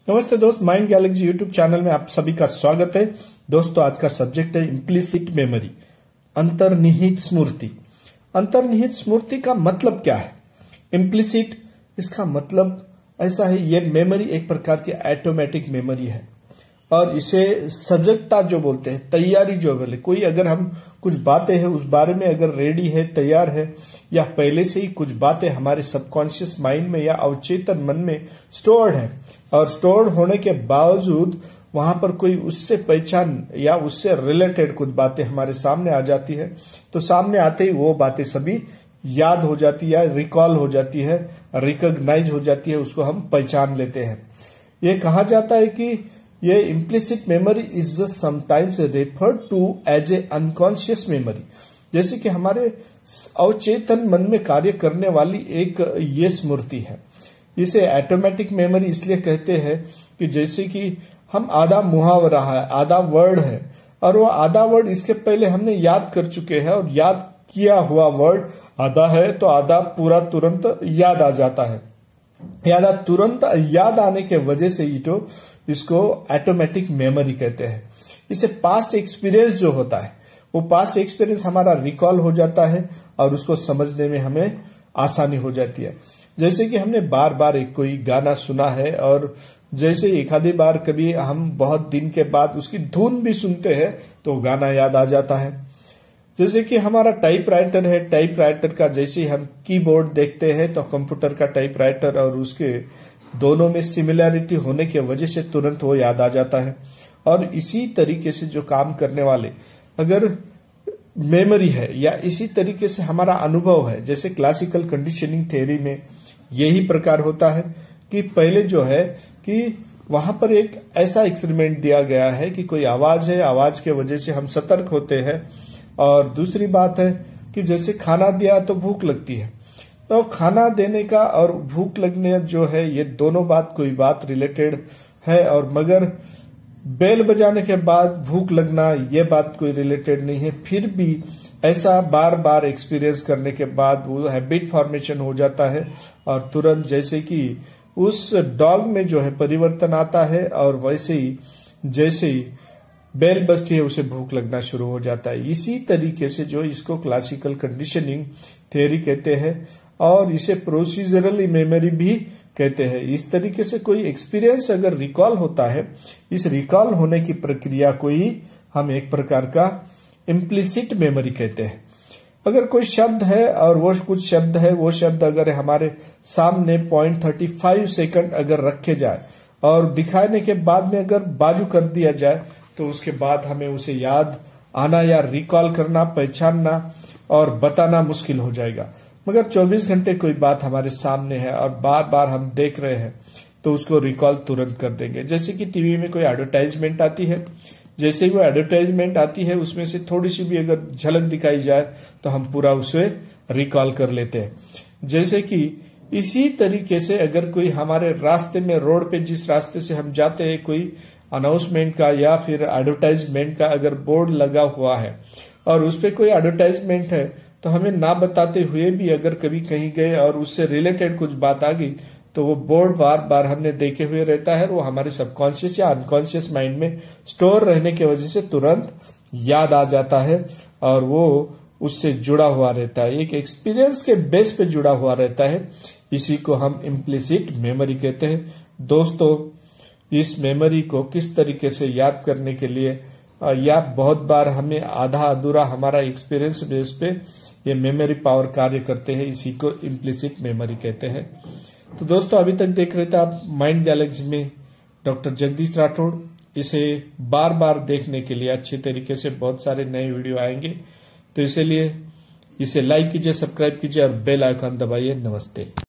नमस्ते दोस्त, mind Galaxy YouTube channel में आप सभी का स्वागत है। दोस्तों, आज का सब्जेक्ट है इम्प्लिसिट मेमोरी, अंतर्निहित स्मृति। अंतर्निहित स्मृति का मतलब क्या है? इम्प्लिसिट, इसका मतलब ऐसा है, ये मेमोरी एक प्रकार की ऑटोमेटिक मेमोरी है और इसे सजगता जो बोलते हैं, तैयारी जो बोले, कोई अगर हम कुछ बातें हैं उस बारे में अगर रेडी है, तैयार है, या पहले से ही कुछ बातें हमारे सबकॉन्शियस माइंड में या अवचेतन मन में स्टोर्ड है और स्टोर्ड होने के बावजूद वहां पर कोई उससे पहचान या उससे रिलेटेड कुछ बातें हमारे सामने आ जाती है, तो सामने आते ही वो बातें सभी याद हो जाती है, रिकॉल हो जाती है, रिकॉग्नाइज हो जाती है, उसको हम पहचान लेते हैं। ये कहा जाता है कि ये implicit memory is sometimes referred to as a unconscious memory, जैसे कि हमारे अवचेतन मन में कार्य करने वाली एक ये स्मृति है। इसे ऑटोमेटिक मेमोरी इसलिए कहते हैं कि जैसे कि हम आधा मुहावरा है, आधा वर्ड है, और वो आधा वर्ड इसके पहले हमने याद कर चुके हैं और याद किया हुआ वर्ड आधा है तो आधा पूरा तुरंत याद आ जाता है। याद तुरंत याद आने के वजह से ही तो इसको ऑटोमेटिक मेमोरी कहते हैं। इसे पास्ट एक्सपीरियंस जो होता है, वो पास्ट एक्सपीरियंस हमारा रिकॉल हो जाता है और उसको समझने में हमें आसानी हो जाती है। जैसे कि हमने बार बार एक कोई गाना सुना है और जैसे एक आधी बार कभी हम बहुत दिन के बाद उसकी धुन भी सुनते हैं तो गाना याद आ जाता है। जैसे कि हमारा टाइपराइटर है, टाइपराइटर का जैसे ही हम कीबोर्ड देखते हैं तो कंप्यूटर का टाइपराइटर और उसके दोनों में सिमिलैरिटी होने की वजह से तुरंत वो याद आ जाता है। और इसी तरीके से जो काम करने वाले अगर मेमोरी है या इसी तरीके से हमारा अनुभव है, जैसे क्लासिकल कंडीशनिंग थ्योरी में यही प्रकार होता है कि पहले जो है कि वहां पर एक ऐसा एक्सपेरिमेंट दिया गया है कि कोई आवाज है, आवाज के वजह से हम सतर्क होते हैं, और दूसरी बात है कि जैसे खाना दिया तो भूख लगती है, तो खाना देने का और भूख लगने जो है ये दोनों बात कोई बात रिलेटेड है, और मगर बेल बजाने के बाद भूख लगना ये बात कोई रिलेटेड नहीं है। फिर भी ऐसा बार बार एक्सपीरियंस करने के बाद वो हैबिट फॉर्मेशन हो जाता है और तुरंत जैसे कि उस डॉग में जो है परिवर्तन आता है और वैसे ही जैसे ही बेल बजती है उसे भूख लगना शुरू हो जाता है। इसी तरीके से जो इसको क्लासिकल कंडीशनिंग थ्योरी कहते हैं और इसे प्रोसीजरल मेमोरी भी कहते हैं। इस तरीके से कोई एक्सपीरियंस अगर रिकॉल होता है, इस रिकॉल होने की प्रक्रिया को ही हम एक प्रकार का इम्प्लिसिट मेमोरी कहते हैं। अगर कोई शब्द है और वो कुछ शब्द है, वो शब्द अगर हमारे सामने 0.35 सेकंड अगर रखे जाए और दिखाने के बाद में अगर बाजू कर दिया जाए तो उसके बाद हमें उसे याद आना या रिकॉल करना, पहचानना और बताना मुश्किल हो जाएगा। मगर 24 घंटे कोई बात हमारे सामने है और बार बार हम देख रहे हैं तो उसको रिकॉल तुरंत कर देंगे। जैसे कि टीवी में कोई एडवर्टाइजमेंट आती है, जैसे ही वो एडवर्टाइजमेंट आती है उसमें से थोड़ी सी भी अगर झलक दिखाई जाए तो हम पूरा उसे रिकॉल कर लेते हैं। जैसे कि इसी तरीके से अगर कोई हमारे रास्ते में, रोड पे जिस रास्ते से हम जाते हैं, कोई अनाउंसमेंट का या फिर एडवर्टाइजमेंट का अगर बोर्ड लगा हुआ है और उस पर कोई एडवर्टाइजमेंट है, तो हमें ना बताते हुए भी अगर कभी कहीं गए और उससे रिलेटेड कुछ बात आ गई तो वो बोर्ड बार बार हमने देखे हुए रहता है, वो हमारे सबकॉन्शियस या अनकॉन्शियस माइंड में स्टोर रहने की वजह से तुरंत याद आ जाता है और वो उससे जुड़ा हुआ रहता है, एक एक्सपीरियंस के बेस पे जुड़ा हुआ रहता है। इसी को हम इम्प्लिसिट मेमोरी कहते हैं। दोस्तों, इस मेमोरी को किस तरीके से याद करने के लिए या बहुत बार हमें आधा अधूरा हमारा एक्सपीरियंस बेस पे ये मेमोरी पावर कार्य करते हैं, इसी को इम्प्लिसिट मेमोरी कहते हैं। तो दोस्तों, अभी तक देख रहे थे आप माइंड गैलेक्सी में डॉक्टर जगदीश राठौड़। इसे बार बार देखने के लिए अच्छे तरीके से बहुत सारे नए वीडियो आएंगे, तो इसलिए इसे लाइक कीजिए, सब्सक्राइब कीजिए और बेल आइकन दबाइए। नमस्ते।